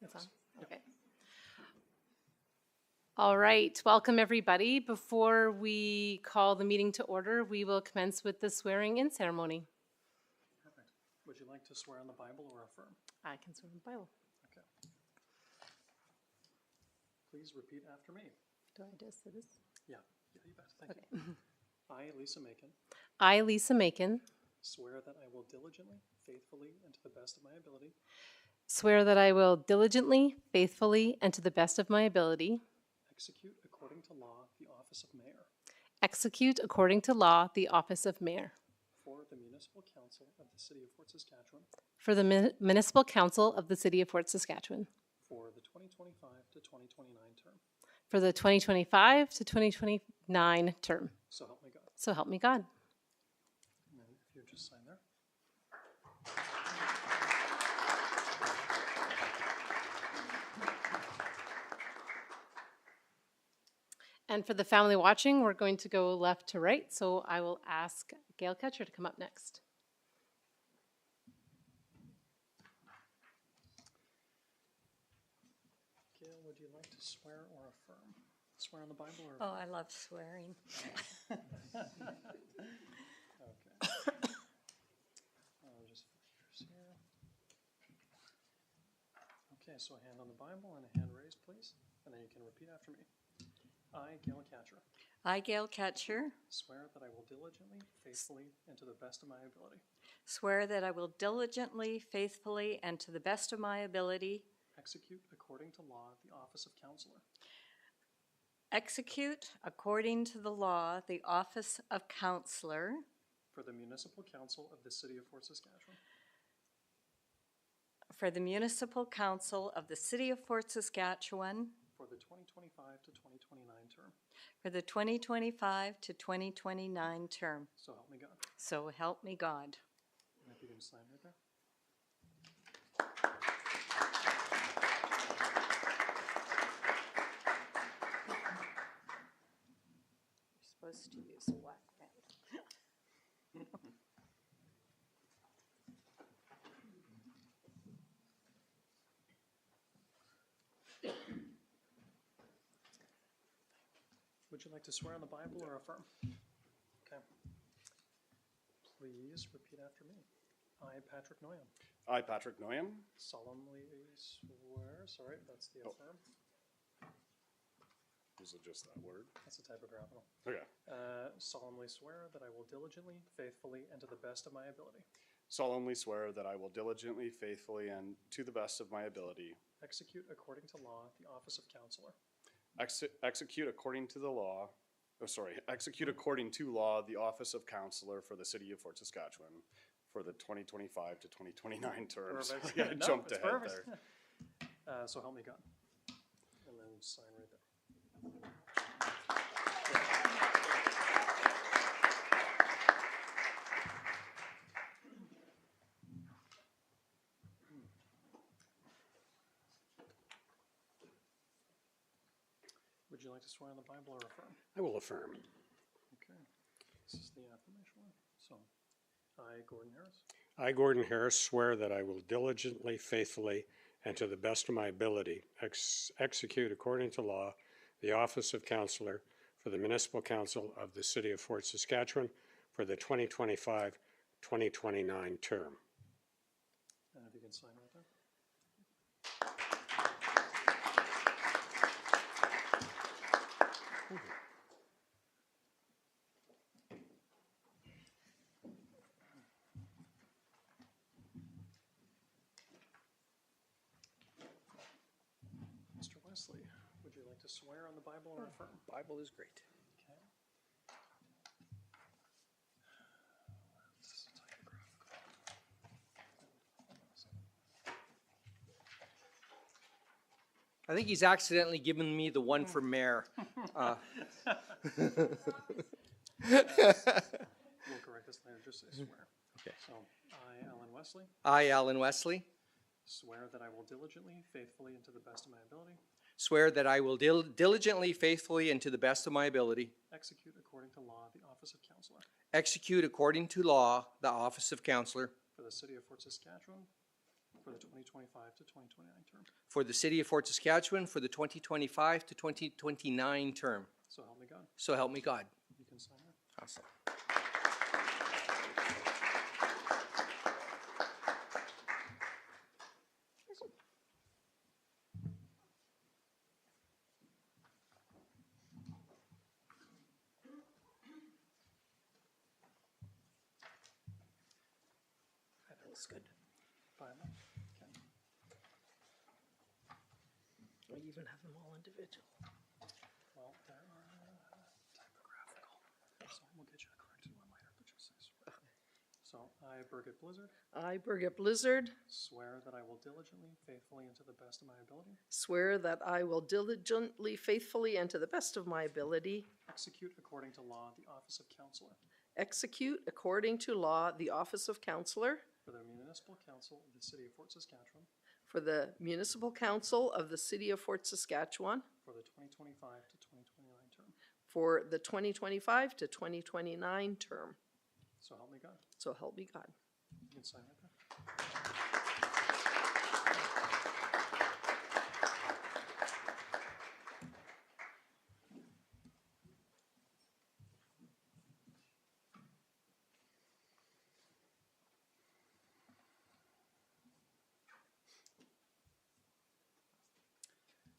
It's on? Okay. All right, welcome everybody. Before we call the meeting to order, we will commence with the swearing-in ceremony. Perfect. Would you like to swear on the Bible or affirm? I can swear in the Bible. Okay. Please repeat after me. Do I just say this? Yeah, you bet. Thank you. I, Lisa Macon, I, Lisa Macon, swear that I will diligently, faithfully, and to the best of my ability swear that I will diligently, faithfully, and to the best of my ability execute according to law the office of mayor execute according to law the office of mayor for the Municipal Council of the City of Fort Saskatchewan for the Municipal Council of the City of Fort Saskatchewan for the 2025 to 2029 term. for the 2025 to 2029 term. So help me God. So help me God. And then if you just sign there. And for the family watching, we're going to go left to right. So I will ask Gail Ketcher to come up next. Gail, would you like to swear or affirm? Swear on the Bible or Oh, affirm? I love swearing. Okay. I'll just fix yours here. Okay, so a hand on the Bible and a hand raised, please. And then you can repeat after me. I, Gail Catcher, I, Gail Ketcher, swear that I will diligently, faithfully, and to the best of my ability swear that I will diligently, faithfully, and to the best of my ability execute according to law the office of counselor execute according to the law the office of counselor for the Municipal Council of the City of Fort Saskatchewan for the Municipal Council of the City of Fort Saskatchewan for the 2025 to 2029 term. for the 2025 to 2029 term. So help me God. So help me God. And if you can sign right there. You're supposed to use a black pen. Would you like to swear on the Bible or affirm? Okay. Please repeat after me. I, Patrick Noyam, I, Patrick Noyam, solemnly swear, sorry, that's the affirm. is it just that word? That's the typographical. Okay. Solemnly swear that I will diligently, faithfully, and to the best of my ability Solemnly swear that I will diligently, faithfully, and to the best of my ability execute according to law the office of counselor execute according to law the office of counselor for the City of Fort Saskatchewan for the 2025 to 2029 terms. Perfect. I No, jumped it's ahead perfect. there. So help me God. And then sign right there. Would you like to swear on the Bible or affirm? I will affirm. Okay. This is the affirmation one. So, I, Gordon Harris, I, Gordon Harris, swear that I will diligently, faithfully, and to the best of my ability execute according to law the office of counselor for the Municipal Council of the City of Fort Saskatchewan for the 2025-2029 term. and if you can sign right there. Mr. Wesley, would you like to swear on the Bible or affirm? Bible is great. Okay. This is a typographical. I think he's accidentally given me the one for mayor. We'll correct this later, just say swear. Okay. So, I, Alan Wesley, I, Alan Wesley, swear that I will diligently, faithfully, and to the best of my ability swear that I will diligently, faithfully, and to the best of my ability execute according to law the office of counselor execute according to law the office of counselor for the City of Fort Saskatchewan for the 2025 to 2029 term. for the City of Fort Saskatchewan for the 2025 to 2029 term. So help me God. So help me God. You can sign there. Awesome. That looks good. Bible. Okay. We even have them all individual. Well, there are typographical. So we'll get you a corrected one later, but just say swear. So I, Birgit Blizzard, I, Birgit Blizzard, swear that I will diligently, faithfully, and to the best of my ability swear that I will diligently, faithfully, and to the best of my ability execute according to law the office of counselor execute according to law the office of counselor for the municipal council of the city of Fort Saskatchewan for the municipal council of the city of Fort Saskatchewan for the 2025 to 2029 term. for the 2025 to 2029 term. So help me God. So help me God. You can sign right there.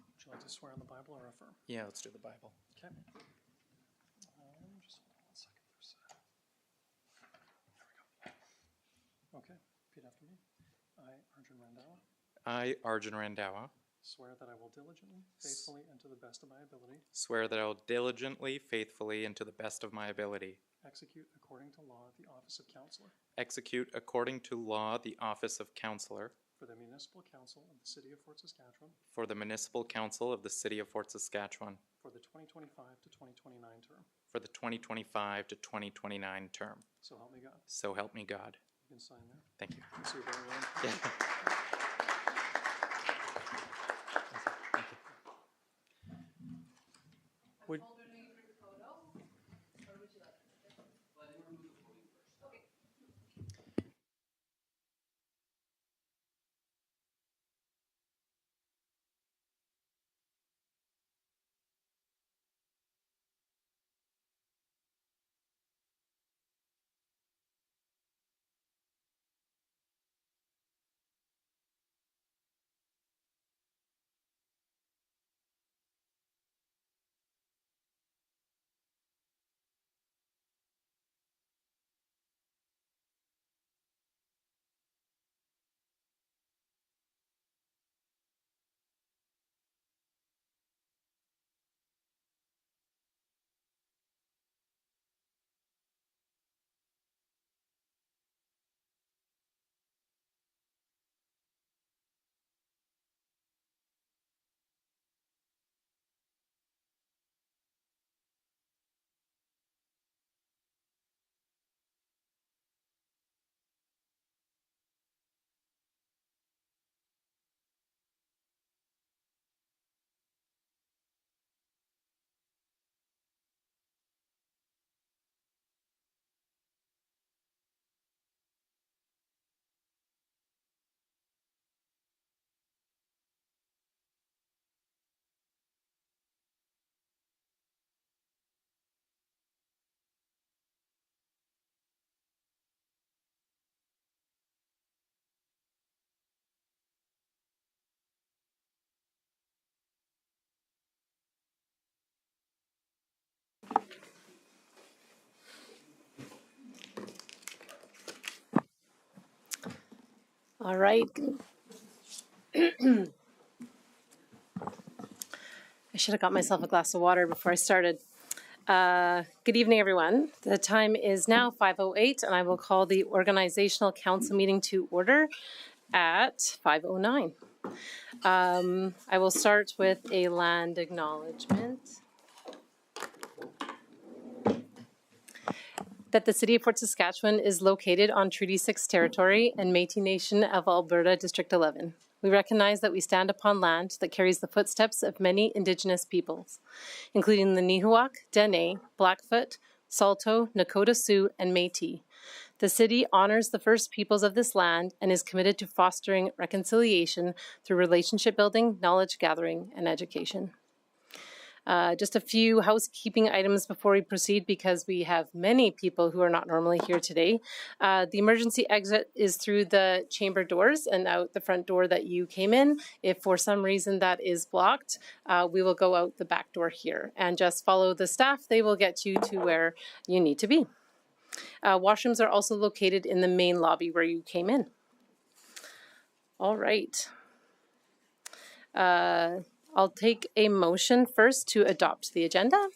Would you like to swear on the Bible or affirm? Yeah, let's do the Bible. Okay. Just hold on 1 second. There we go. Okay, repeat after me. I, Arjun Randhawa, I, Arjun Randhawa, swear that I will diligently, faithfully, and to the best of my ability swear that I will diligently, faithfully, and to the best of my ability execute according to law the office of counselor execute according to law the office of counselor for the municipal council of the city of Fort Saskatchewan for the municipal council of the city of Fort Saskatchewan for the 2025 to 2029 term. for the 2025 to 2029 term. So help me God. So help me God. You can sign there. Thank you. So you're very willing. Would, All right. I should have got myself a glass of water before I started. Good evening, everyone. The time is now 5:08, and I will call the organizational council meeting to order at 5:09. I will start with a land acknowledgement. That the city of Fort Saskatchewan is located on Treaty 6 territory and Métis Nation of Alberta, District 11. We recognize that we stand upon land that carries the footsteps of many Indigenous peoples, including the Nihilwak, Dene, Blackfoot, Saulteaux, Nakota Sioux, and Métis. The city honors the First Peoples of this land and is committed to fostering reconciliation through relationship building, knowledge gathering, and education. Just a few housekeeping items before we proceed, because we have many people who are not normally here today. The emergency exit is through the chamber doors and out the front door that you came in. If for some reason that is blocked, we will go out the back door here and just follow the staff. They will get you to where you need to be. Washrooms are also located in the main lobby where you came in. All right. I'll take a motion first to adopt the agenda.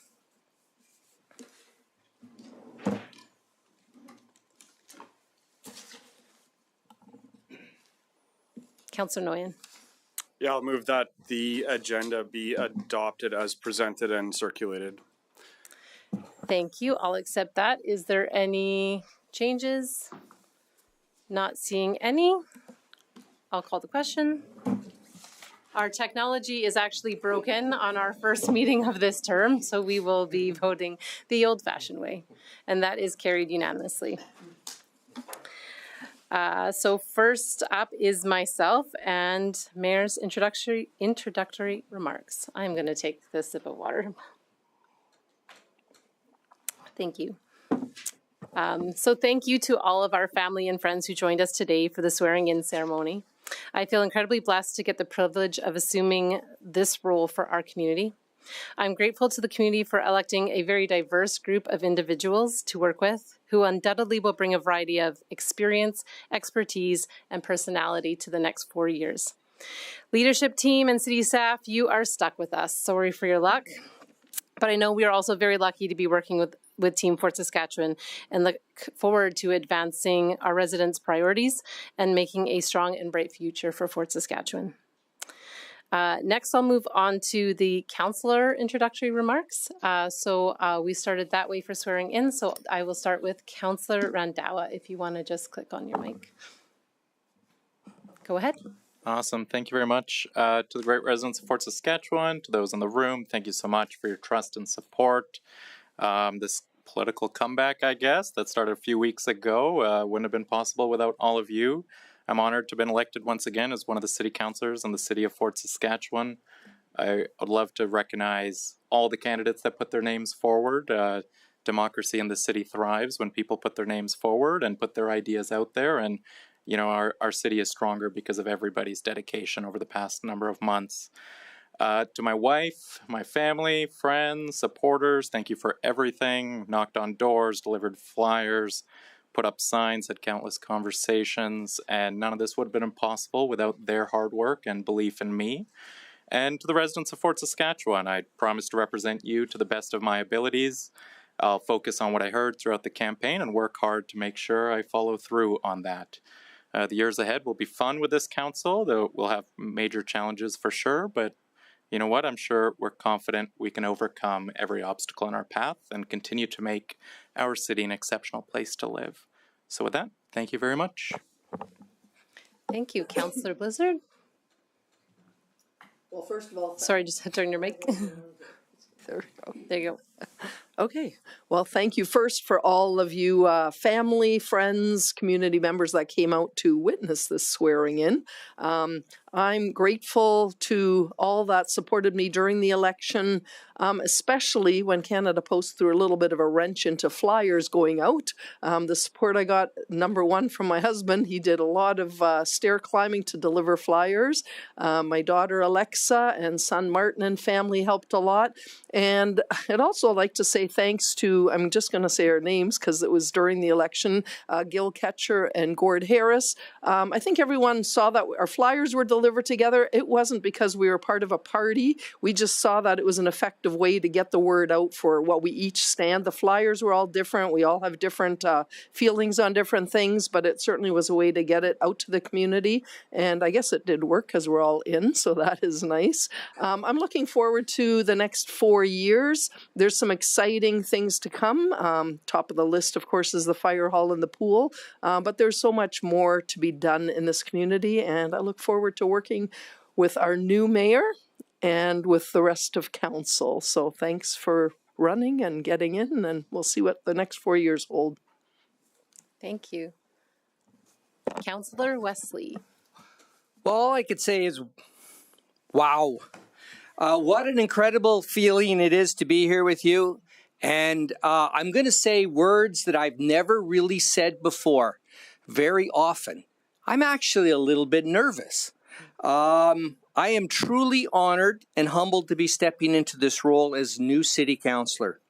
Councillor Nguyen. Yeah, I'll move that the agenda be adopted as presented and circulated. Thank you. I'll accept that. Is there any changes? Not seeing any. I'll call the question. Our technology is actually broken on our first meeting of this term, so we will be voting the old-fashioned way, and that is carried unanimously. So first up is myself and Mayor's introductory remarks. I'm going to take the sip of water. Thank you. So thank you to all of our family and friends who joined us today for the swearing-in ceremony. I feel incredibly blessed to get the privilege of assuming this role for our community. I'm grateful to the community for electing a very diverse group of individuals to work with, who undoubtedly will bring a variety of experience, expertise, and personality to the next 4 years. Leadership team and city staff, you are stuck with us. Sorry for your luck. But I know we are also very lucky to be working with Team Fort Saskatchewan and look forward to advancing our residents' priorities and making a strong and bright future for Fort Saskatchewan. Next, I'll move on to the councillor introductory remarks. We started that way for swearing in, so I will start with Councillor Randhawa, if you want to just click on your mic. Go ahead. Awesome. Thank you very much to the great residents of Fort Saskatchewan, to those in the room. Thank you so much for your trust and support. This political comeback, I guess, that started a few weeks ago wouldn't have been possible without all of you. I'm honored to have been elected once again as one of the city councillors in the city of Fort Saskatchewan. I would love to recognize all the candidates that put their names forward. Democracy in the city thrives when people put their names forward and put their ideas out there. And you know, our city is stronger because of everybody's dedication over the past number of months. To my wife, my family, friends, supporters, thank you for everything. Knocked on doors, delivered flyers, put up signs, had countless conversations, and none of this would have been impossible without their hard work and belief in me. And to the residents of Fort Saskatchewan, I promise to represent you to the best of my abilities. I'll focus on what I heard throughout the campaign and work hard to make sure I follow through on that. The years ahead will be fun with this council, though we'll have major challenges for sure, but you know what? I'm sure we're confident we can overcome every obstacle in our path and continue to make our city an exceptional place to live. So with that, thank you very much. Thank you, Councillor Blizzard. Well, first of all, Sorry, just had to turn your mic. there we go. There you go. Okay, well, thank you first for all of you family, friends, community members that came out to witness this swearing in. I'm grateful to all that supported me during the election, especially when Canada Post threw a little bit of a wrench into flyers going out. The support I got, number one, from my husband. He did a lot of stair climbing to deliver flyers. My daughter Alexa and son Martin and family helped a lot. And I'd also like to say thanks to, I'm just going to say our names because it was during the election, Gil Ketcher and Gord Harris. I think everyone saw that our flyers were delivered together. It wasn't because we were part of a party. We just saw that it was an effective way to get the word out for what we each stand. The flyers were all different. We all have different feelings on different things, but it certainly was a way to get it out to the community. And I guess it did work because we're all in, so that is nice. I'm looking forward to the next 4 years. There's some exciting things to come. Top of the list, of course, is the fire hall and the pool, but there's so much more to be done in this community, and I look forward to working with our new mayor and with the rest of council. So thanks for running and getting in, and we'll see what the next 4 years hold. Thank you. Councillor Wesley. Well, all I could say is, wow. What an incredible feeling it is to be here with you. And I'm going to say words that I've never really said before very often. I'm actually a little bit nervous. I am truly honored and humbled to be stepping into this role as new city councillor.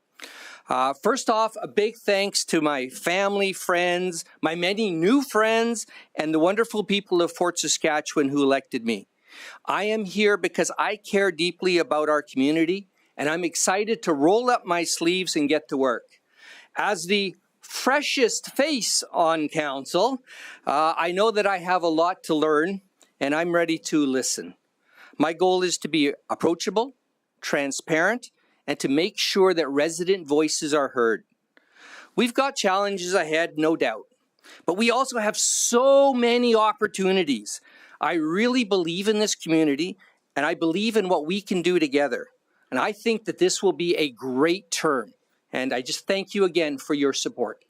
First off, a big thanks to my family, friends, my many new friends, and the wonderful people of Fort Saskatchewan who elected me. I am here because I care deeply about our community, and I'm excited to roll up my sleeves and get to work. As the freshest face on council, I know that I have a lot to learn, and I'm ready to listen. My goal is to be approachable, transparent, and to make sure that resident voices are heard. We've got challenges ahead, no doubt, but we also have so many opportunities. I really believe in this community, and I believe in what we can do together. And I think that this will be a great term. And I just thank you again for your support.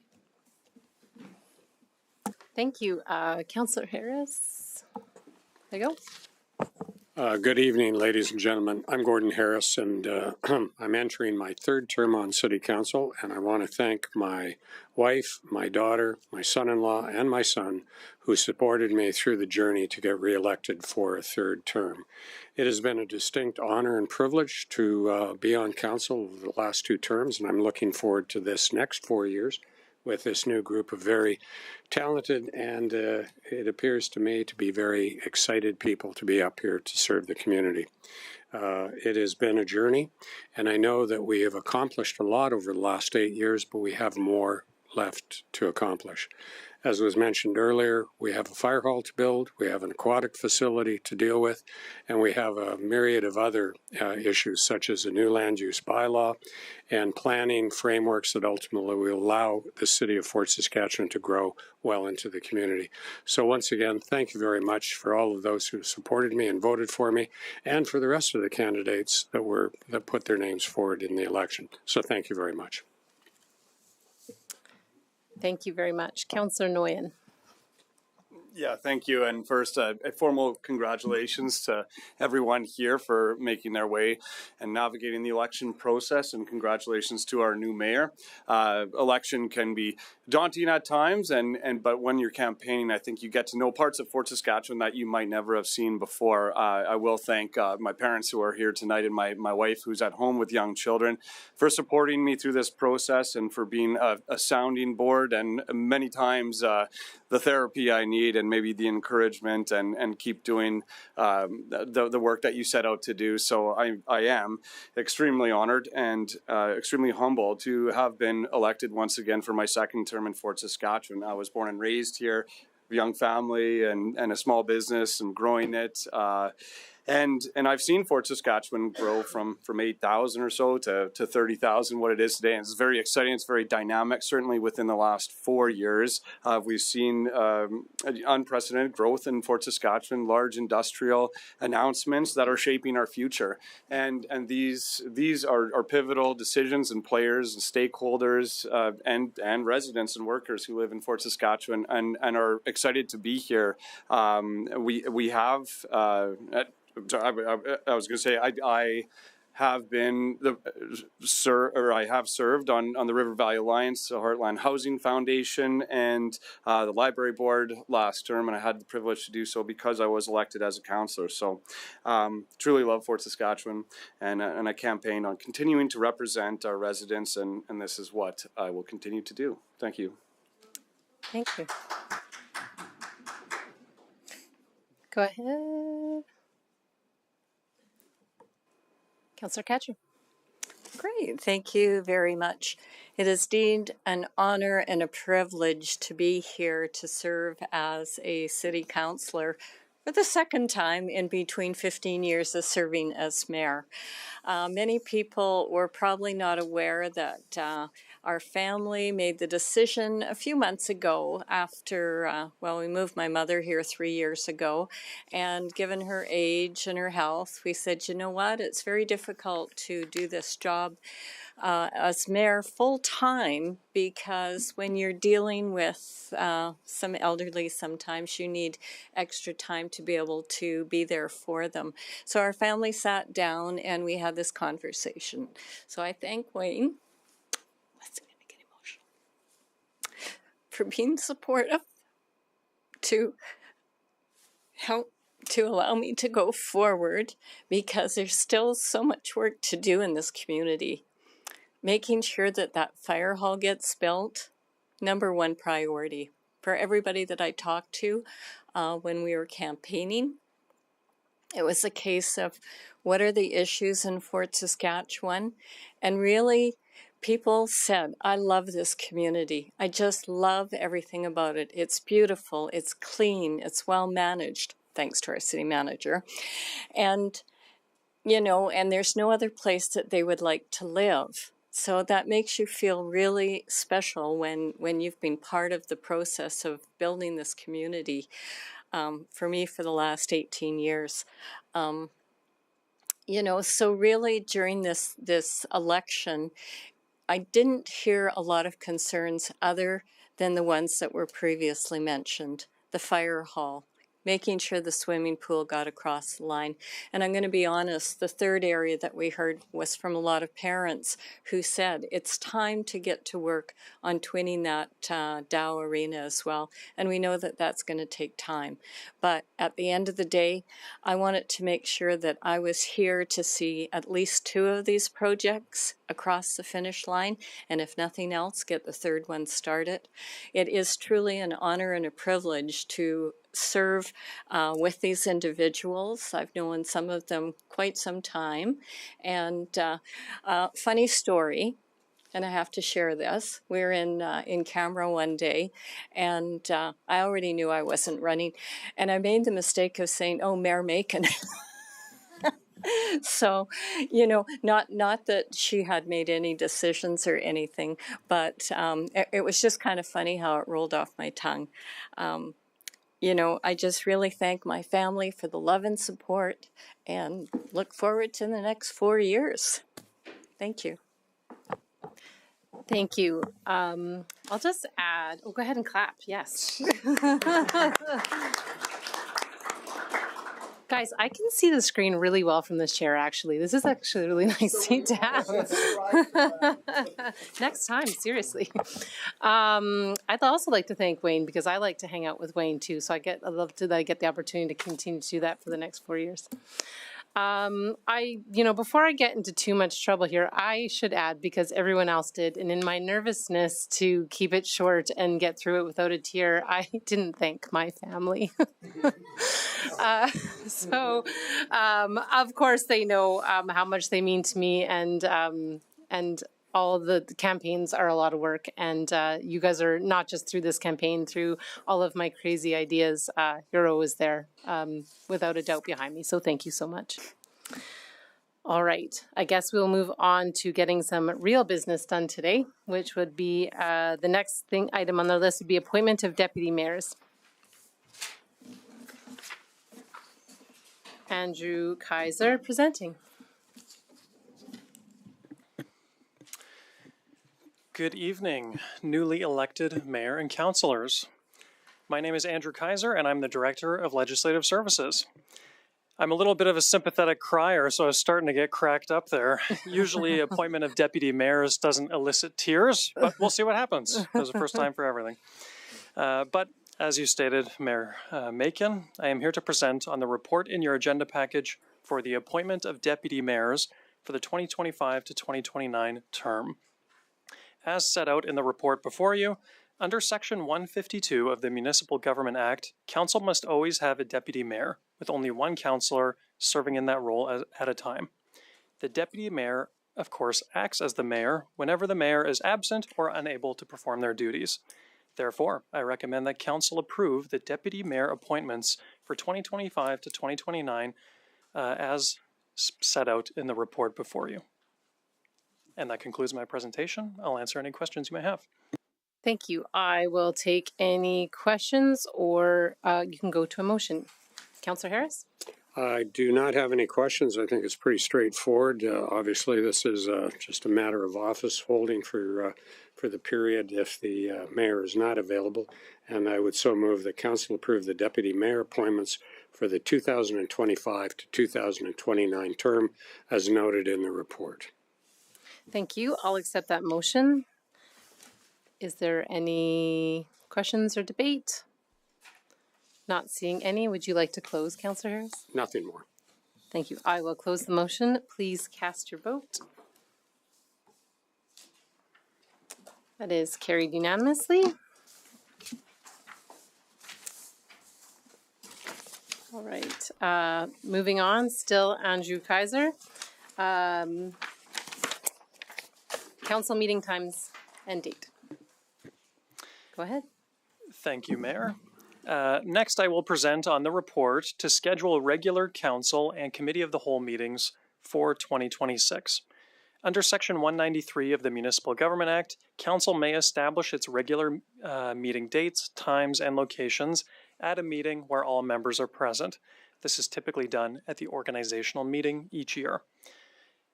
Thank you. Councillor Harris. There you go. Good evening, ladies and gentlemen. I'm Gordon Harris, and I'm entering my third term on City Council, and I want to thank my wife, my daughter, my son-in-law, and my son who supported me through the journey to get reelected for a third term. It has been a distinct honor and privilege to be on council the last 2 terms, and I'm looking forward to this next 4 years with this new group of very talented and it appears to me to be very excited people to be up here to serve the community. It has been a journey, and I know that we have accomplished a lot over the last 8 years, but we have more left to accomplish. As was mentioned earlier, we have a fire hall to build, we have an aquatic facility to deal with, and we have a myriad of other issues such as a new land use bylaw and planning frameworks that ultimately will allow the city of Fort Saskatchewan to grow well into the community. So once again, thank you very much for all of those who supported me and voted for me, and for the rest of the candidates that put their names forward in the election. So thank you very much. Thank you very much. Councillor Nguyen. Yeah, thank you. And first, a formal congratulations to everyone here for making their way and navigating the election process, and congratulations to our new mayor. Election can be daunting at times, but when you're campaigning, I think you get to know parts of Fort Saskatchewan that you might never have seen before. I will thank my parents who are here tonight, and my wife who's at home with young children, for supporting me through this process and for being a sounding board, and many times the therapy I need, and maybe the encouragement, and keep doing the work that you set out to do. So I am extremely honored and extremely humbled to have been elected once again for my second term in Fort Saskatchewan. I was born and raised here, a young family and a small business, and growing it. And I've seen Fort Saskatchewan grow from 8,000 or so to 30,000, what it is today. And it's very exciting. It's very dynamic. Certainly within the last 4 years, we've seen unprecedented growth in Fort Saskatchewan, large industrial announcements that are shaping our future. And these are pivotal decisions, and players and stakeholders and residents and workers who live in Fort Saskatchewan and are excited to be here. We have I was going to say I have been I have served on the River Valley Alliance, the Heartland Housing Foundation, and the Library Board last term, and I had the privilege to do so because I was elected as a councillor. So truly love Fort Saskatchewan, and I campaigned on continuing to represent our residents, and this is what I will continue to do. Thank you. Thank you. Go ahead. Councillor Katcher. Great, thank you very much. It is deemed an honor and a privilege to be here to serve as a city councillor for the second time in between 15 years of serving as mayor. Many people were probably not aware that our family made the decision a few months ago after, we moved my mother here 3 years ago. And given her age and her health, we said, you know what, it's very difficult to do this job as mayor full time, because when you're dealing with some elderly, sometimes you need extra time to be able to be there for them. So our family sat down and we had this conversation. So I thank Wayne, that's going to get emotional, for being supportive to help to allow me to go forward, because there's still so much work to do in this community. Making sure that that fire hall gets built, #1 priority for everybody that I talked to when we were campaigning. It was a case of what are the issues in Fort Saskatchewan, and really people said, I love this community. I just love everything about it. It's beautiful, it's clean, it's well managed, thanks to our city manager. And, you know, and there's no other place that they would like to live. So that makes you feel really special when you've been part of the process of building this community. For me, for the last 18 years. You know, so really during this election, I didn't hear a lot of concerns other than the ones that were previously mentioned. The fire hall, making sure the swimming pool got across the line. And I'm going to be honest, the third area that we heard was from a lot of parents who said it's time to get to work on twinning that Dow Arena as well. And we know that that's going to take time. But at the end of the day, I wanted to make sure that I was here to see at least 2 of these projects across the finish line, and if nothing else, get the third one started. It is truly an honor and a privilege to serve with these individuals. I've known some of them quite some time. And funny story, and I have to share this. We were in Canberra one day, and I already knew I wasn't running, and I made the mistake of saying, "Oh, Mayor Macon." So, you know, not that she had made any decisions or anything, but it was just kind of funny how it rolled off my tongue. You know, I just really thank my family for the love and support, and look forward to the next 4 years. Thank you. Thank you. I'll just add, go ahead and clap. Yes. Guys, I can see the screen really well from this chair, actually. This is actually a really nice seat to have. Next time, seriously. I'd also like to thank Wayne, because I like to hang out with Wayne too. So I love to get the opportunity to continue to do that for the next 4 years. Before I get into too much trouble here, I should add, because everyone else did, and in my nervousness to keep it short and get through it without a tear, I didn't thank my family. Of course, they know how much they mean to me, and all of the campaigns are a lot of work, and you guys are not just through this campaign, through all of my crazy ideas. You're always there, without a doubt, behind me. So thank you so much. All right, I guess we'll move on to getting some real business done today, which would be the next item on the list would be appointment of deputy mayors. Andrew Kaiser presenting. Good evening, newly elected mayor and councilors. My name is Andrew Kaiser, and I'm the Director of Legislative Services. I'm a little bit of a sympathetic crier, so I was starting to get cracked up there. Usually, appointment of deputy mayors doesn't elicit tears, but we'll see what happens. There's a first time for everything. But as you stated, Mayor Macon, I am here to present on the report in your agenda package for the appointment of deputy mayors for the 2025 to 2029 term. As set out in the report before you, under Section 152 of the Municipal Government Act, council must always have a deputy mayor, with only one councillor serving in that role at a time. The deputy mayor, of course, acts as the mayor whenever the mayor is absent or unable to perform their duties. Therefore, I recommend that council approve the deputy mayor appointments for 2025 to 2029 as set out in the report before you. And that concludes my presentation. I'll answer any questions you may have. Thank you. I will take any questions, or you can go to a motion. Councillor Harris? I do not have any questions. I think it's pretty straightforward. Obviously, this is just a matter of office holding for the period if the mayor is not available. And I would so move that council approve the deputy mayor appointments for the 2025 to 2029 term as noted in the report. Thank you. I'll accept that motion. Is there any questions or debate? Not seeing any. Would you like to close, Councillor Harris? Nothing more. Thank you. I will close the motion. Please cast your vote. That is carried unanimously. All right. Moving on, still Andrew Kaiser. Council meeting times and date. Go ahead. Thank you, Mayor. Next, I will present on the report to schedule regular council and committee of the whole meetings for 2026. Under Section 193 of the Municipal Government Act, council may establish its regular meeting dates, times, and locations at a meeting where all members are present. This is typically done at the organizational meeting each year.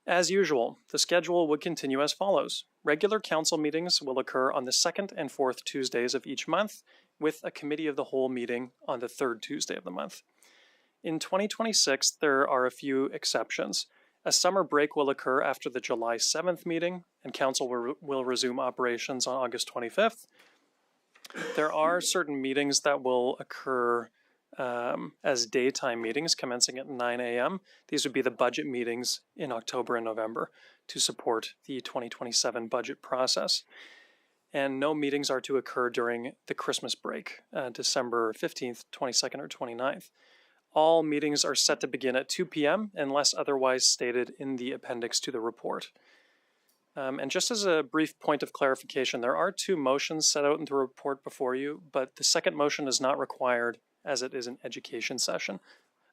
As usual, the schedule would continue as follows. Regular council meetings will occur on the second and fourth Tuesdays of each month, with a committee of the whole meeting on the third Tuesday of the month. In 2026, there are a few exceptions. A summer break will occur after the July 7th meeting, and council will resume operations on August 25th. There are certain meetings that will occur as daytime meetings commencing at 9 a.m. These would be the budget meetings in October and November to support the 2027 budget process. And no meetings are to occur during the Christmas break, December 15th, 22nd, or 29th. All meetings are set to begin at 2 p.m. unless otherwise stated in the appendix to the report. And just as a brief point of clarification, there are two motions set out in the report before you, but the second motion is not required as it is an education session.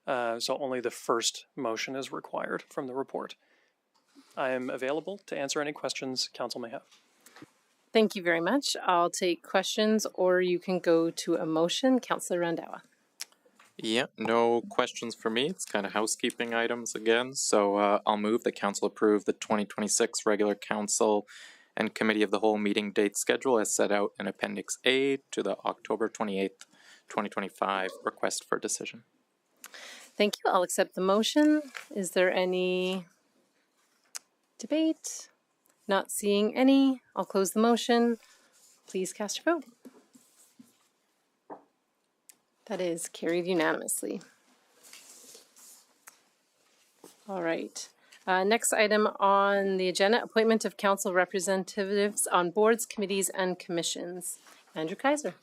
So only the first motion is required from the report. I am available to answer any questions council may have. Thank you very much. I'll take questions, or you can go to a motion. Councillor Randawa. Yeah, no questions for me. It's kind of housekeeping items again. So I'll move that council approve the 2026 regular council and committee of the whole meeting date schedule as set out in Appendix A to the October 28th, 2025 request for decision. Thank you. I'll accept the motion. Is there any debate? Not seeing any. I'll close the motion. Please cast your vote. That is carried unanimously. All right. Next item on the agenda, appointment of council representatives on boards, committees, and commissions. Andrew Kaiser.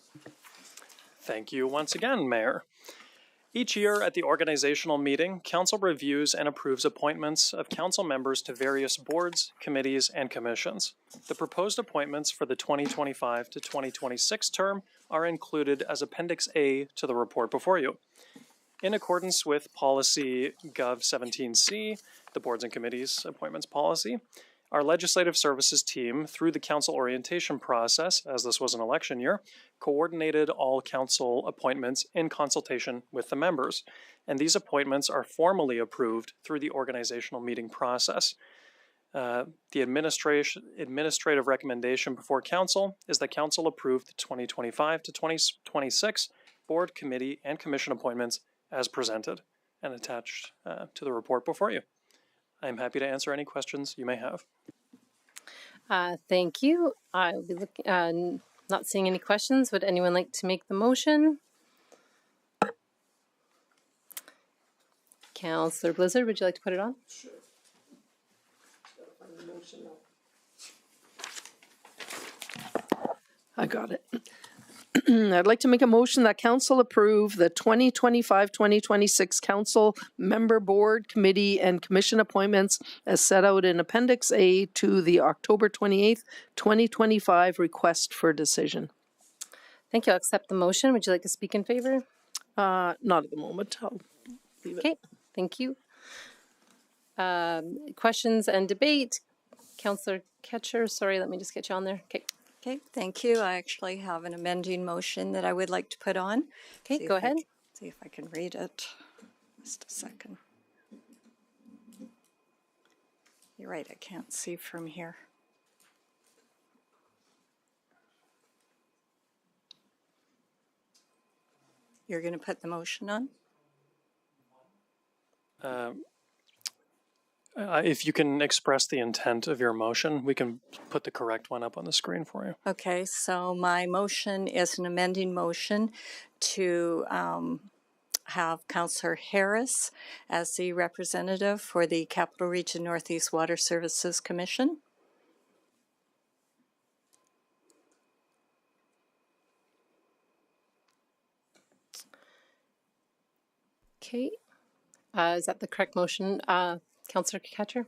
Thank you once again, Mayor. Each year at the organizational meeting, council reviews and approves appointments of council members to various boards, committees, and commissions. The proposed appointments for the 2025 to 2026 term are included as Appendix A to the report before you. In accordance with Policy Gov 17C, the Boards and Committees Appointments Policy, our legislative services team, through the council orientation process, as this was an election year, coordinated all council appointments in consultation with the members. And these appointments are formally approved through the organizational meeting process. The administrative recommendation before council is that council approve the 2025 to 2026 board, committee, and commission appointments as presented and attached to the report before you. I'm happy to answer any questions you may have. Thank you. I will be looking, not seeing any questions. Would anyone like to make the motion? Councillor Blizzard, would you like to put it on? Sure. I got it. I'd like to make a motion that council approve the 2025-2026 council member board, committee, and commission appointments as set out in Appendix A to the October 28th, 2025 request for decision. Thank you. I'll accept the motion. Would you like to speak in favor? Not at the moment. I'll leave it. Okay. Thank you. Questions and debate. Councillor Ketcher, sorry, let me just get you on there. Okay, Okay, thank you. I actually have an amending motion that I would like to put on. okay, go ahead. See if I can read it. Just a second. You're right, I can't see from here. You're going to put the motion on? If you can express the intent of your motion, we can put the correct one up on the screen for you. Okay, so my motion is an amending motion to have Councillor Harris as the representative for the Capital Region Northeast Water Services Commission. Okay, is that the correct motion, Councillor Ketcher?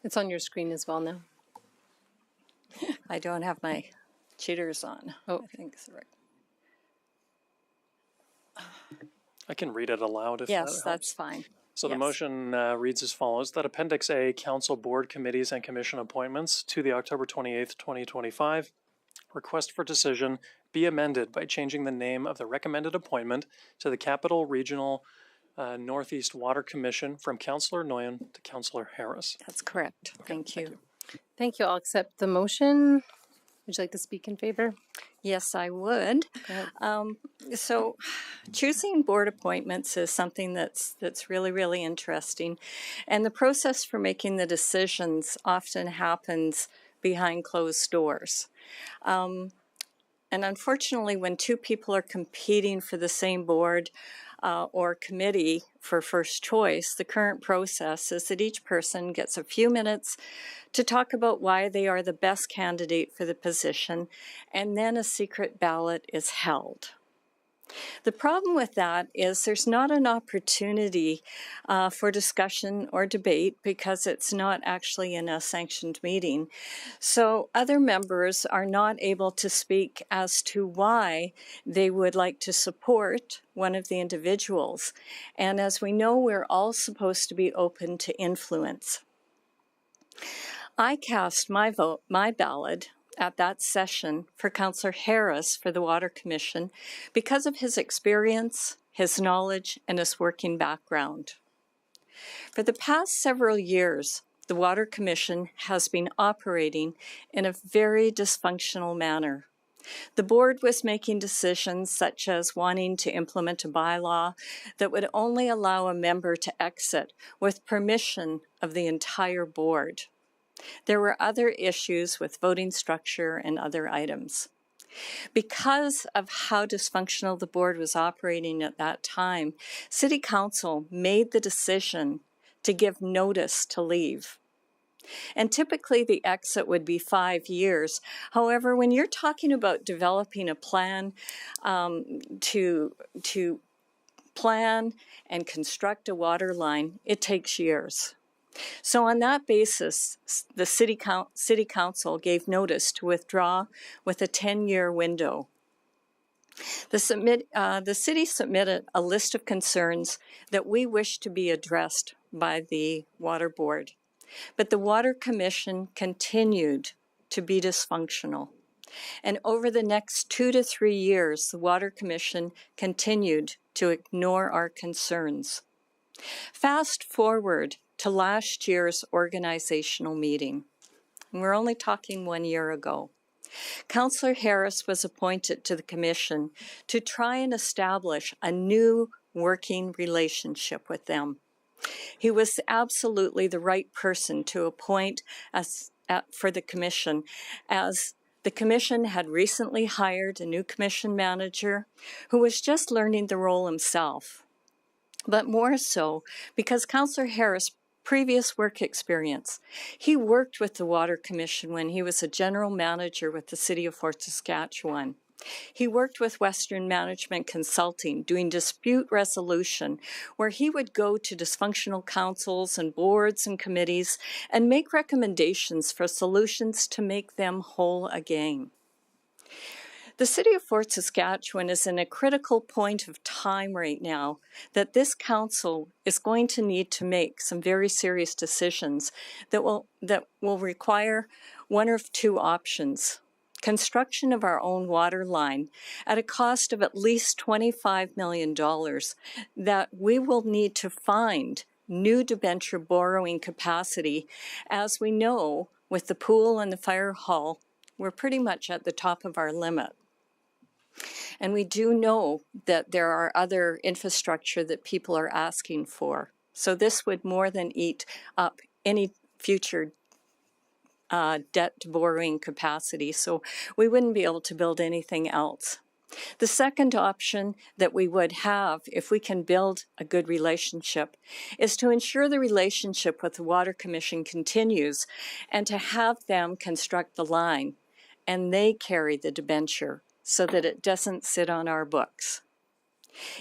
It's on your screen as well now. I don't have my cheaters on. Oh. I think it's right. I can read it aloud if that Yes, helps. that's fine. So the Yes. motion reads as follows, that Appendix A, Council Board Committees and Commission Appointments to the October 28th, 2025 request for decision be amended by changing the name of the recommended appointment to the Capital Regional Northeast Water Commission from Councillor Nguyen to Councillor Harris. That's correct. Thank you. Thank you. I'll accept the motion. Would you like to speak in favor? Yes, I would. Go ahead. So choosing board appointments is something that's really interesting. And the process for making the decisions often happens behind closed doors. And unfortunately, when two people are competing for the same board or committee for first choice, the current process is that each person gets a few minutes to talk about why they are the best candidate for the position, and then a secret ballot is held. The problem with that is there's not an opportunity for discussion or debate because it's not actually in a sanctioned meeting. So other members are not able to speak as to why they would like to support one of the individuals. And as we know, we're all supposed to be open to influence. I cast my vote, my ballot, at that session for Councillor Harris for the Water Commission because of his experience, his knowledge, and his working background. For the past several years, the Water Commission has been operating in a very dysfunctional manner. The board was making decisions such as wanting to implement a bylaw that would only allow a member to exit with permission of the entire board. There were other issues with voting structure and other items. Because of how dysfunctional the board was operating at that time, City Council made the decision to give notice to leave. And typically the exit would be 5 years. However, when you're talking about developing a plan to plan and construct a water line, it takes years. So on that basis, the City Council gave notice to withdraw with a 10-year window. The city submitted a list of concerns that we wish to be addressed by the Water Board, but the Water Commission continued to be dysfunctional. And over the next 2 to 3 years, the Water Commission continued to ignore our concerns. Fast forward to last year's organizational meeting. And we're only talking 1 year ago. Councillor Harris was appointed to the commission to try and establish a new working relationship with them. He was absolutely the right person to appoint for the commission, as the commission had recently hired a new commission manager who was just learning the role himself. But more so because Councillor Harris' previous work experience. He worked with the Water Commission when he was a general manager with the City of Fort Saskatchewan. He worked with Western Management Consulting doing dispute resolution, where he would go to dysfunctional councils and boards and committees and make recommendations for solutions to make them whole again. The city of Fort Saskatchewan is in a critical point of time right now that this council is going to need to make some very serious decisions that will require one of two options. Construction of our own water line at a cost of at least $25 million that we will need to find new debenture borrowing capacity. As we know, with the pool and the fire hall, we're pretty much at the top of our limit. And we do know that there are other infrastructure that people are asking for. So this would more than eat up any future debt borrowing capacity. So we wouldn't be able to build anything else. The second option that we would have, if we can build a good relationship, is to ensure the relationship with the Water Commission continues and to have them construct the line and they carry the debenture so that it doesn't sit on our books.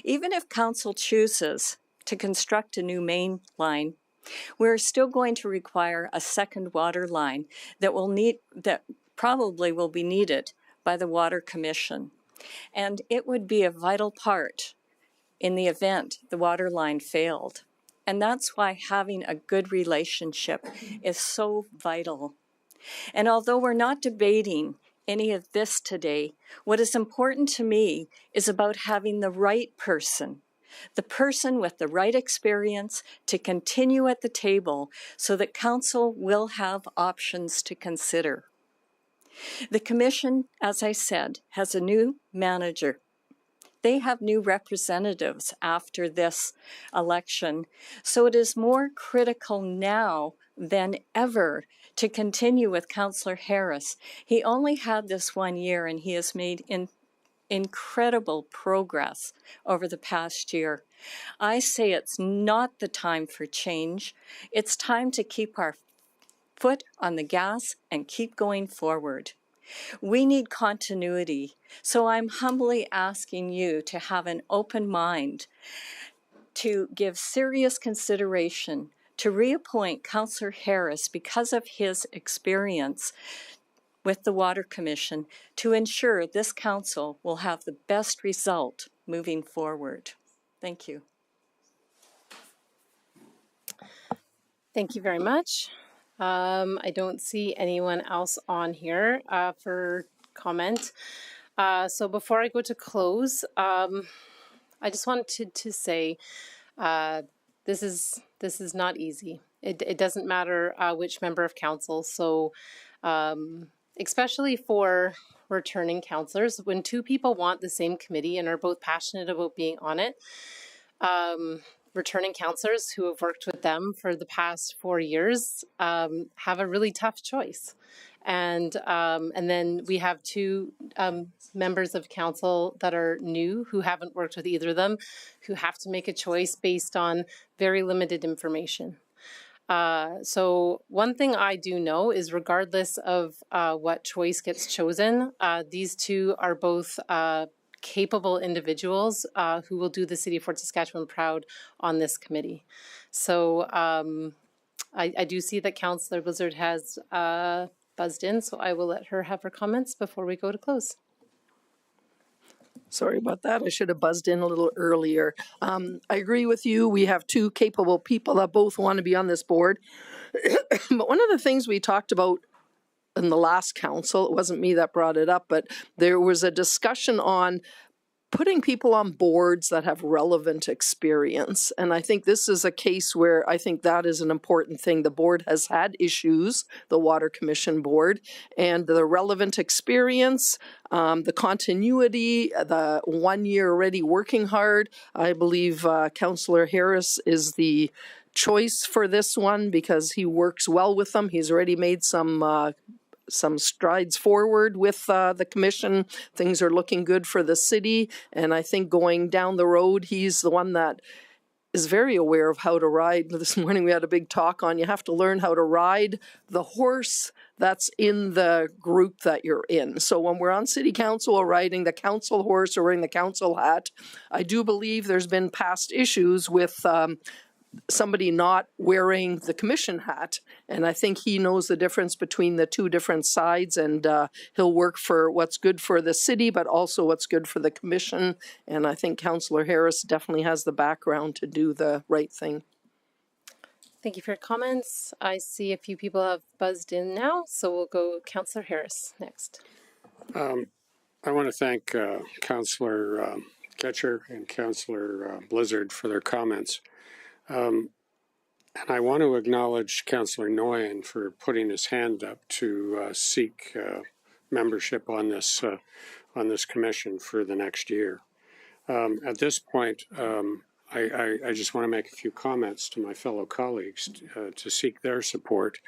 Even if council chooses to construct a new main line, we're still going to require a second water line that probably will be needed by the Water Commission. And it would be a vital part in the event the water line failed. And that's why having a good relationship is so vital. And although we're not debating any of this today, what is important to me is about having the right person, the person with the right experience to continue at the table so that council will have options to consider. The commission, as I said, has a new manager. They have new representatives after this election, so it is more critical now than ever to continue with Councillor Harris. He only had this 1 year and he has made incredible progress over the past year. I say it's not the time for change. It's time to keep our foot on the gas and keep going forward. We need continuity, so I'm humbly asking you to have an open mind, to give serious consideration to reappoint Councillor Harris because of his experience with the Water Commission to ensure this council will have the best result moving forward. Thank you. Thank you very much. I don't see anyone else on here for comment. So before I go to close, I just wanted to say this is not easy. It doesn't matter which member of council. So especially for returning councillors, when two people want the same committee and are both passionate about being on it, returning councillors who have worked with them for the past 4 years have a really tough choice. And then we have two members of council that are new who haven't worked with either of them, who have to make a choice based on very limited information. So one thing I do know is regardless of what choice gets chosen, these two are both capable individuals who will do the City of Fort Saskatchewan proud on this committee. So I do see that Councillor Blizzard has buzzed in, so I will let her have her comments before we go to close. Sorry about that. I should have buzzed in a little earlier. I agree with you. We have two capable people that both want to be on this board. But one of the things we talked about in the last council, it wasn't me that brought it up, but there was a discussion on putting people on boards that have relevant experience. And I think this is a case where I think that is an important thing. The board has had issues, the Water Commission board, and the relevant experience, the continuity, the 1 year already working hard. I believe Councillor Harris is the choice for this one because he works well with them. He's already made some strides forward with the commission. Things are looking good for the city. And I think going down the road, he's the one that is very aware of how to ride. This morning we had a big talk on you have to learn how to ride the horse that's in the group that you're in. So when we're on city council or riding the council horse or wearing the council hat, I do believe there's been past issues with somebody not wearing the commission hat. And I think he knows the difference between the two different sides, and he'll work for what's good for the city, but also what's good for the commission. And I think Councillor Harris definitely has the background to do the right thing. Thank you for your comments. I see a few people have buzzed in now, so we'll go Councillor Harris next. I want to thank Councillor Ketcher and Councillor Blizzard for their comments. And I want to acknowledge Councillor Nguyen for putting his hand up to seek membership on this commission for the next year. At this point, I just want to make a few comments to my fellow colleagues to seek their support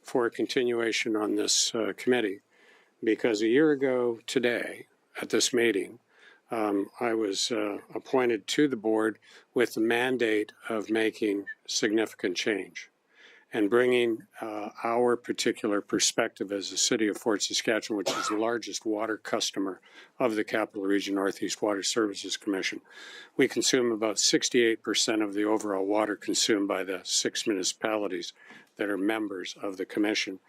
for a continuation on this committee. Because a year ago today, at this meeting, I was appointed to the board with the mandate of making significant change and bringing our particular perspective as the city of Fort Saskatchewan, which is the largest water customer of the Capital Region Northeast Water Services Commission. We consume about 68% of the overall water consumed by the 6 municipalities that are members of the commission.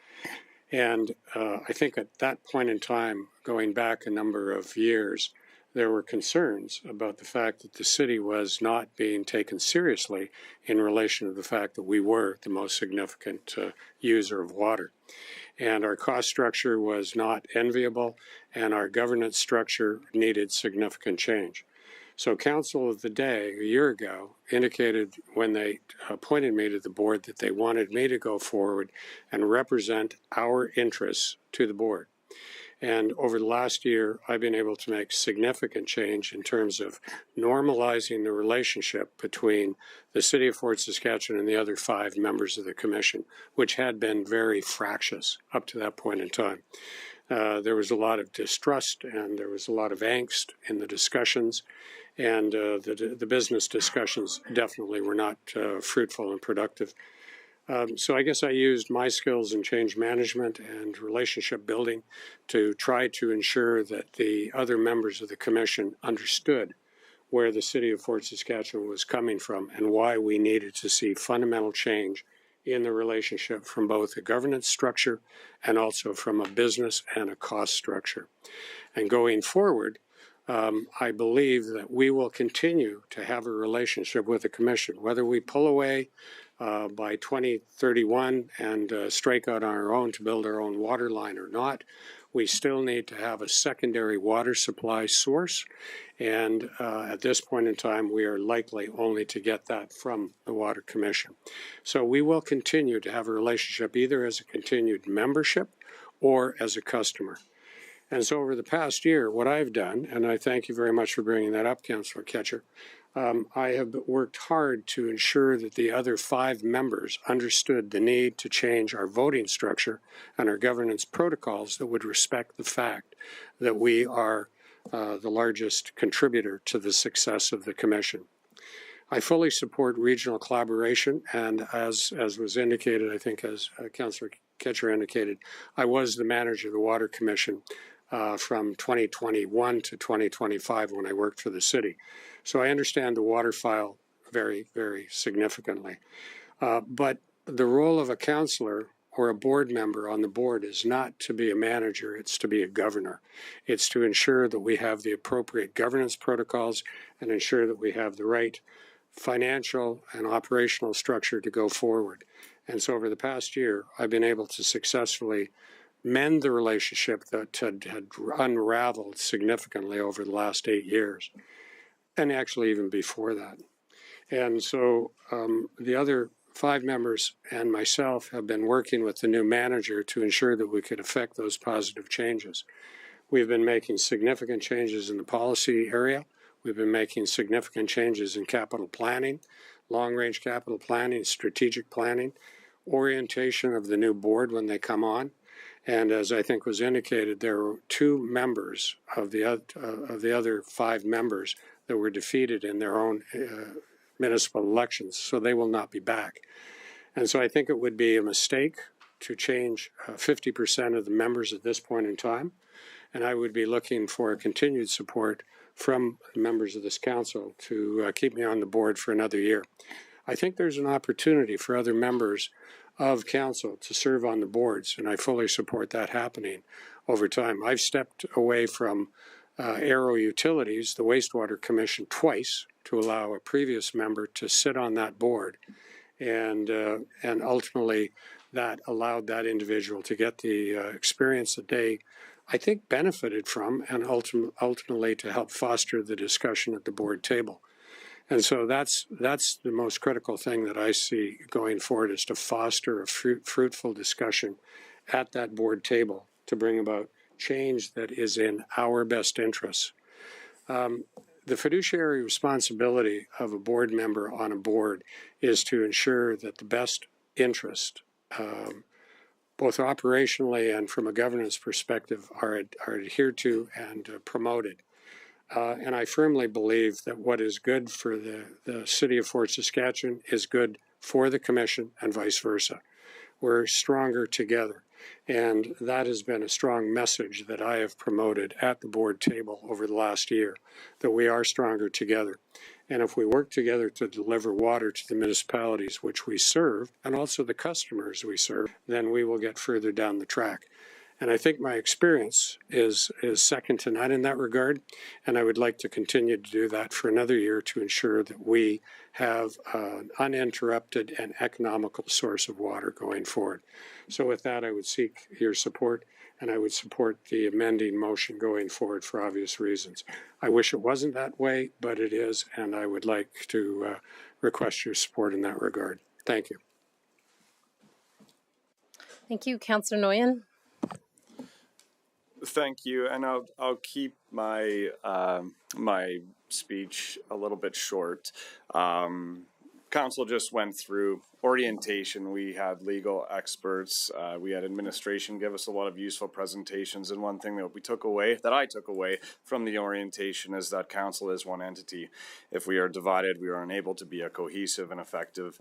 And I think at that point in time, going back a number of years, there were concerns about the fact that the city was not being taken seriously in relation to the fact that we were the most significant user of water. And our cost structure was not enviable, and our governance structure needed significant change. So Council of the Day, a year ago, indicated when they appointed me to the board that they wanted me to go forward and represent our interests to the board. And over the last year, I've been able to make significant change in terms of normalizing the relationship between the city of Fort Saskatchewan and the other 5 members of the commission, which had been very fractious up to that point in time. There was a lot of distrust and there was a lot of angst in the discussions. And the business discussions definitely were not fruitful and productive. So I guess I used my skills in change management and relationship building to try to ensure that the other members of the commission understood where the city of Fort Saskatchewan was coming from and why we needed to see fundamental change in the relationship from both a governance structure and also from a business and a cost structure. And going forward, I believe that we will continue to have a relationship with the commission, whether we pull away by 2031 and strike out on our own to build our own water line or not. We still need to have a secondary water supply source. And at this point in time, we are likely only to get that from the Water Commission. So we will continue to have a relationship either as a continued membership or as a customer. And so over the past year, what I've done, and I thank you very much for bringing that up, Councillor Ketcher, I have worked hard to ensure that the other 5 members understood the need to change our voting structure and our governance protocols that would respect the fact that we are the largest contributor to the success of the Commission. I fully support regional collaboration, and as was indicated, I think as Councillor Ketcher indicated, I was the manager of the Water Commission from 2021 to 2025 when I worked for the city. So I understand the water file very, very significantly. But the role of a councillor or a board member on the board is not to be a manager, it's to be a governor. It's to ensure that we have the appropriate governance protocols and ensure that we have the right financial and operational structure to go forward. And so over the past year, I've been able to successfully mend the relationship that had unraveled significantly over the last 8 years, and actually even before that. And so the other 5 members and myself have been working with the new manager to ensure that we could effect those positive changes. We've been making significant changes in the policy area. We've been making significant changes in capital planning, long-range capital planning, strategic planning, orientation of the new board when they come on. And as I think was indicated, there were 2 members of the other 5 members that were defeated in their own municipal elections, so they will not be back. And so I think it would be a mistake to change 50% of the members at this point in time, and I would be looking for continued support from members of this council to keep me on the board for another year. I think there's an opportunity for other members of council to serve on the boards, and I fully support that happening over time. I've stepped away from Aero Utilities, the Wastewater Commission, twice to allow a previous member to sit on that board, and ultimately that allowed that individual to get the experience that they, I think, benefited from, and ultimately to help foster the discussion at the board table. And so that's the most critical thing that I see going forward, is to foster a fruitful discussion at that board table to bring about change that is in our best interests. The fiduciary responsibility of a board member on a board is to ensure that the best interest, both operationally and from a governance perspective, are adhered to and promoted. And I firmly believe that what is good for the city of Fort Saskatchewan is good for the commission and vice versa. We're stronger together. And that has been a strong message that I have promoted at the board table over the last year, that we are stronger together. And if we work together to deliver water to the municipalities which we serve, and also the customers we serve, then we will get further down the track. And I think my experience is second to none in that regard. And I would like to continue to do that for another year to ensure that we have an uninterrupted and economical source of water going forward. So with that, I would seek your support, and I would support the amending motion going forward for obvious reasons. I wish it wasn't that way, but it is, and I would like to request your support in that regard. Thank you. Thank you, Councillor Nguyen. Thank you, and I'll keep my my speech a little bit short. Council just went through orientation. We had legal experts, we had administration give us a lot of useful presentations, and one thing that I took away from the orientation is that council is one entity. If we are divided, we are unable to be a cohesive and effective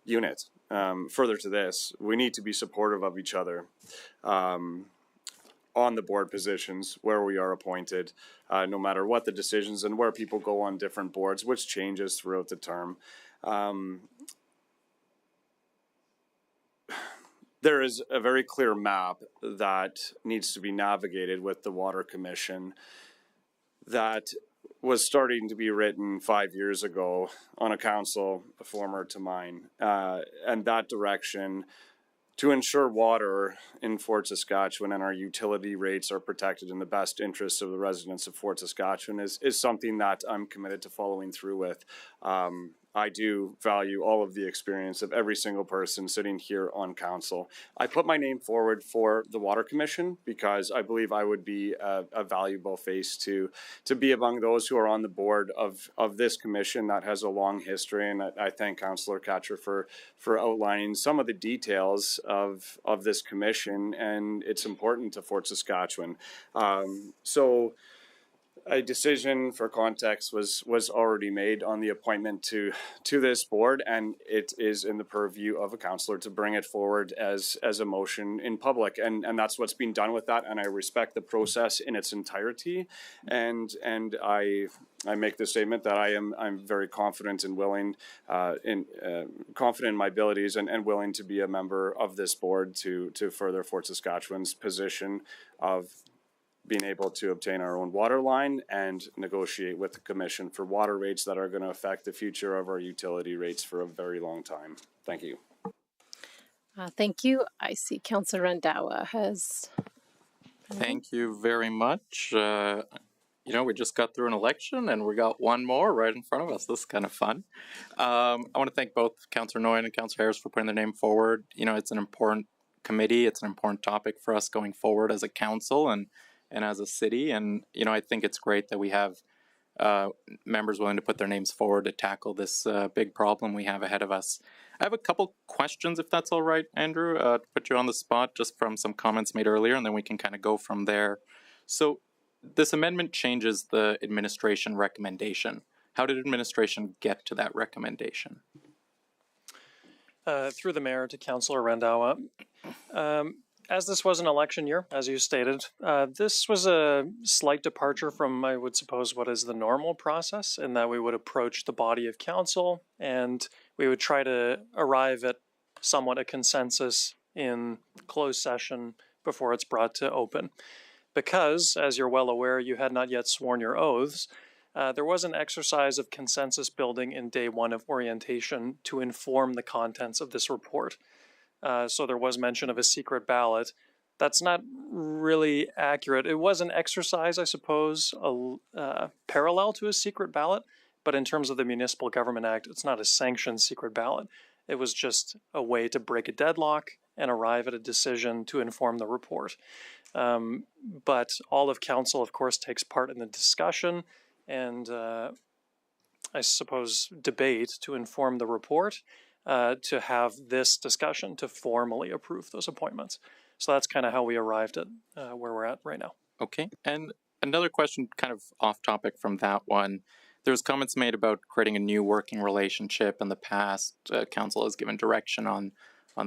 unit. Further to this, we need to be supportive of each other on the board positions where we are appointed, no matter what the decisions and where people go on different boards, which changes throughout the term. There is a very clear map that needs to be navigated with the Water Commission that was starting to be written 5 years ago on a council former to mine, and that direction to ensure water in Fort Saskatchewan and our utility rates are protected in the best interests of the residents of Fort Saskatchewan is something that I'm committed to following through with. I do value all of the experience of every single person sitting here on council. I put my name forward for the Water Commission because I believe I would be a valuable face to be among those who are on the board of this commission that has a long history. And I thank Councillor Katcher for outlining some of the details of this commission, and it's important to Fort Saskatchewan. So a decision, for context, was already made on the appointment to this board, and it is in the purview of a councillor to bring it forward as a motion in public, and that's what's being done with that. And I respect the process in its entirety, and I make the statement that I'm very confident and willing, confident in my abilities and willing to be a member of this board to further Fort Saskatchewan's position of being able to obtain our own water line and negotiate with the commission for water rates that are going to affect the future of our utility rates for a very long time. Thank you. Thank you. I see Councillor Randhawa has. Thank you very much. We just got through an election and we got one more right in front of us. This is kind of fun. I want to thank both Councillor Nguyen and Councillor Harris for putting their name forward. It's an important committee. It's an important topic for us going forward as a council and as a city. And, I think it's great that we have members willing to put their names forward to tackle this big problem we have ahead of us. I have a couple questions, if that's all right, Andrew, to put you on the spot just from some comments made earlier, and then we can kind of go from there. So this amendment changes the administration recommendation. How did administration get to that recommendation? Through the mayor to Councillor Randhawa. As this was an election year, as you stated, this was a slight departure from, I would suppose, what is the normal process, in that we would approach the body of council and we would try to arrive at somewhat a consensus in closed session before it's brought to open. Because, as you're well aware, you had not yet sworn your oaths, there was an exercise of consensus building in day one of orientation to inform the contents of this report. So there was mention of a secret ballot. That's not really accurate. It was an exercise, I suppose, parallel to a secret ballot, but in terms of the Municipal Government Act, it's not a sanctioned secret ballot. It was just a way to break a deadlock and arrive at a decision to inform the report. But all of council, of course, takes part in the discussion and I suppose debate to inform the report. To have this discussion to formally approve those appointments. So that's kind of how we arrived at where we're at right now. Okay, and another question kind of off topic from that one. There was comments made about creating a new working relationship in the past. Council has given direction on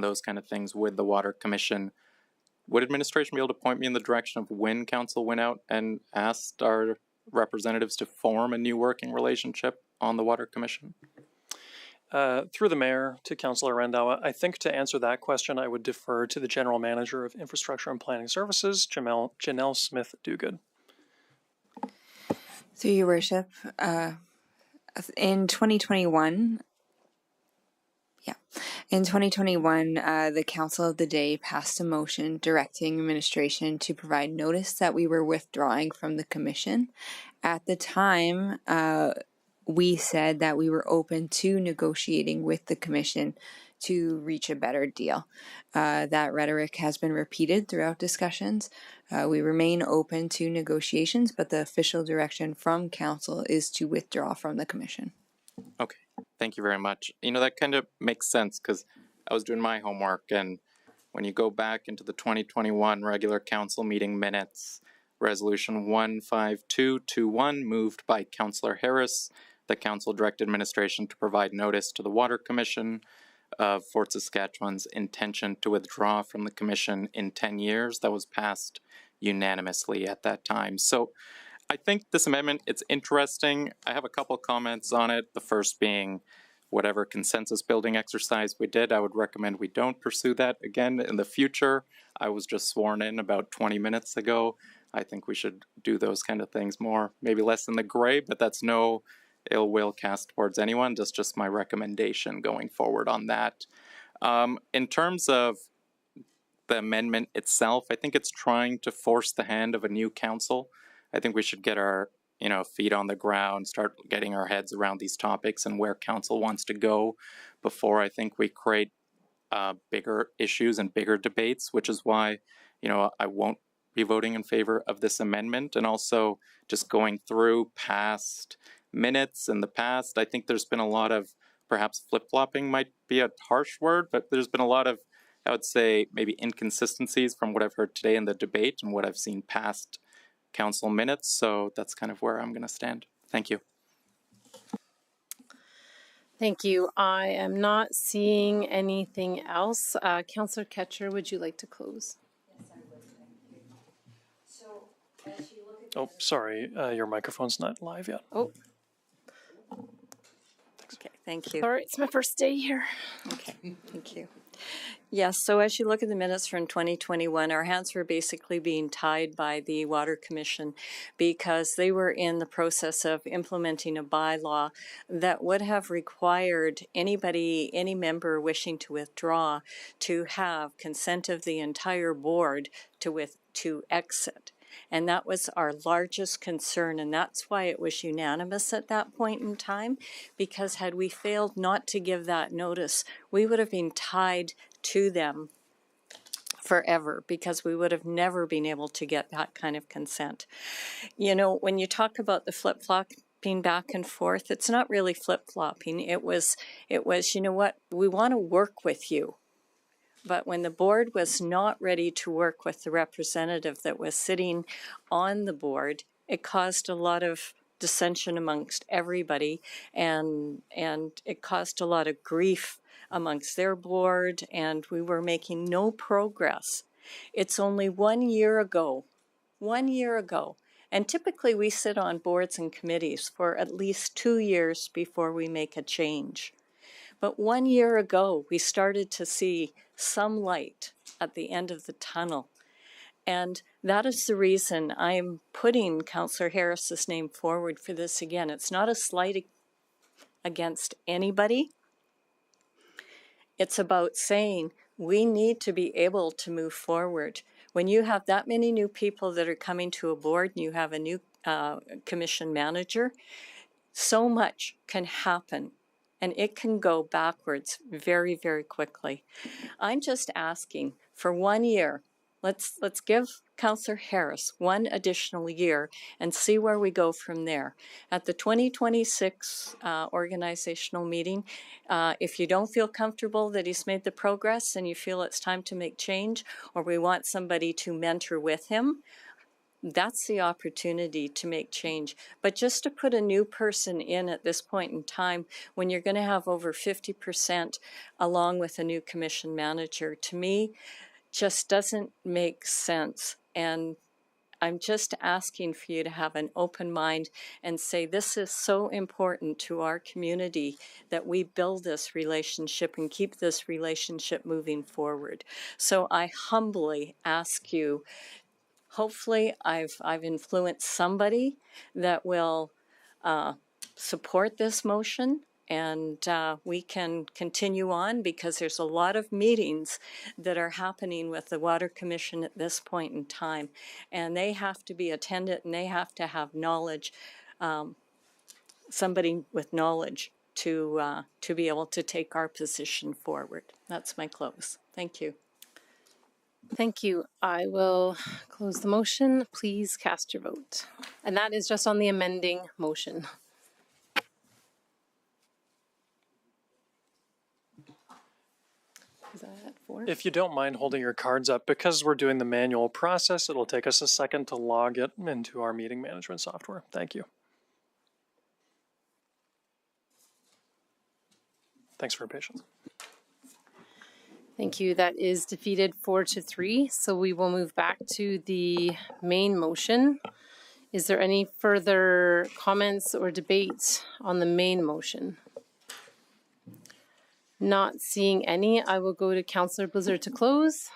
those kind of things with the Water Commission. Would administration be able to point me in the direction of when council went out and asked our representatives to form a new working relationship on the Water Commission? Through the mayor to Councillor Randhawa, I think to answer that question, I would defer to the General Manager of Infrastructure and Planning Services, Janelle Smith-Duguid. Through your worship, in 2021, the Council of the Day passed a motion directing administration to provide notice that we were withdrawing from the commission. At the time, we said that we were open to negotiating with the commission to reach a better deal. That rhetoric has been repeated throughout discussions. We remain open to negotiations, but the official direction from council is to withdraw from the commission. Okay, thank you very much. You know, that kind of makes sense because I was doing my homework, and when you go back into the 2021 regular council meeting minutes, Resolution 15221 moved by Councillor Harris. The council directed administration to provide notice to the Water Commission of Fort Saskatchewan's intention to withdraw from the commission in 10 years. That was passed unanimously at that time. So I think this amendment, it's interesting. I have a couple comments on it. The first being whatever consensus building exercise we did, I would recommend we don't pursue that again in the future. I was just sworn in about 20 minutes ago. I think we should do those kind of things more, maybe less in the gray, but that's no ill will cast towards anyone. That's just my recommendation going forward on that. In terms of the amendment itself, I think it's trying to force the hand of a new council. I think we should get our feet on the ground, start getting our heads around these topics and where council wants to go before I think we create bigger issues and bigger debates, which is why I won't be voting in favor of this amendment. And also just going through past minutes in the past, I think there's been a lot of, perhaps flip-flopping might be a harsh word, but there's been a lot of, I would say, maybe inconsistencies from what I've heard today in the debate and what I've seen past council minutes. So that's kind of where I'm going to stand. Thank you. Thank you. I am not seeing anything else. Councillor Ketcher, would you like to close? Yes, I would. So, as you look at Oh, sorry, your microphone's not live yet. Oh, okay, thank you. sorry, it's my first day here. Okay, thank you. Yes, so as you look at the minutes from 2021, our hands were basically being tied by the Water Commission because they were in the process of implementing a bylaw that would have required any member wishing to withdraw to have consent of the entire board to exit. And that was our largest concern, and that's why it was unanimous at that point in time, because had we failed not to give that notice, we would have been tied to them forever because we would have never been able to get that kind of consent. When you talk about the flip-flopping back and forth, it's not really flip-flopping. It was, you know what, we want to work with you. But when the board was not ready to work with the representative that was sitting on the board, it caused a lot of dissension amongst everybody, and it caused a lot of grief amongst their board, and we were making no progress. It's only 1 year ago, and typically we sit on boards and committees for at least 2 years before we make a change. But 1 year ago, we started to see some light at the end of the tunnel. And that is the reason I'm putting Councillor Harris's name forward for this again. It's not a slight against anybody. It's about saying we need to be able to move forward. When you have that many new people that are coming to a board and you have a new commission manager, so much can happen and it can go backwards very, very quickly. I'm just asking for 1 year. Let's give Councillor Harris 1 additional year and see where we go from there. At the 2026 organizational meeting, if you don't feel comfortable that he's made the progress and you feel it's time to make change, or we want somebody to mentor with him, that's the opportunity to make change. But just to put a new person in at this point in time, when you're going to have over 50% along with a new commission manager, to me, just doesn't make sense. And I'm just asking for you to have an open mind and say this is so important to our community that we build this relationship and keep this relationship moving forward. So I humbly ask you, hopefully I've influenced somebody that will support this motion, and we can continue on, because there's a lot of meetings that are happening with the Water Commission at this point in time, and they have to be attended and they have to have knowledge, somebody with knowledge to be able to take our position forward. That's my close. Thank you. Thank you. I will close the motion. Please cast your vote. And that is just on the amending motion. Is that 4? If you don't mind holding your cards up, because we're doing the manual process, it'll take us a second to log it into our meeting management software. Thank you. Thanks for your patience. Thank you. That is defeated 4-3. So we will move back to the main motion. Is there any further comments or debate on the main motion? Not seeing any, I will go to Councillor Blizzard to close.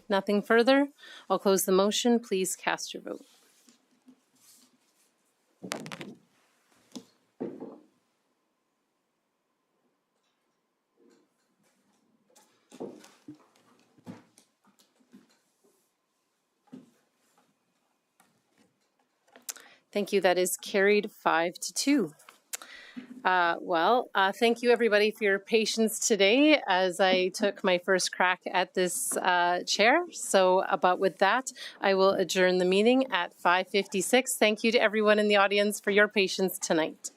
Nothing further. I'll close the motion. Please cast your vote. Thank you. That is carried 5-2. Thank you everybody for your patience today as I took my first crack at this chair. So with that, I will adjourn the meeting at 5:56. Thank you to everyone in the audience for your patience tonight.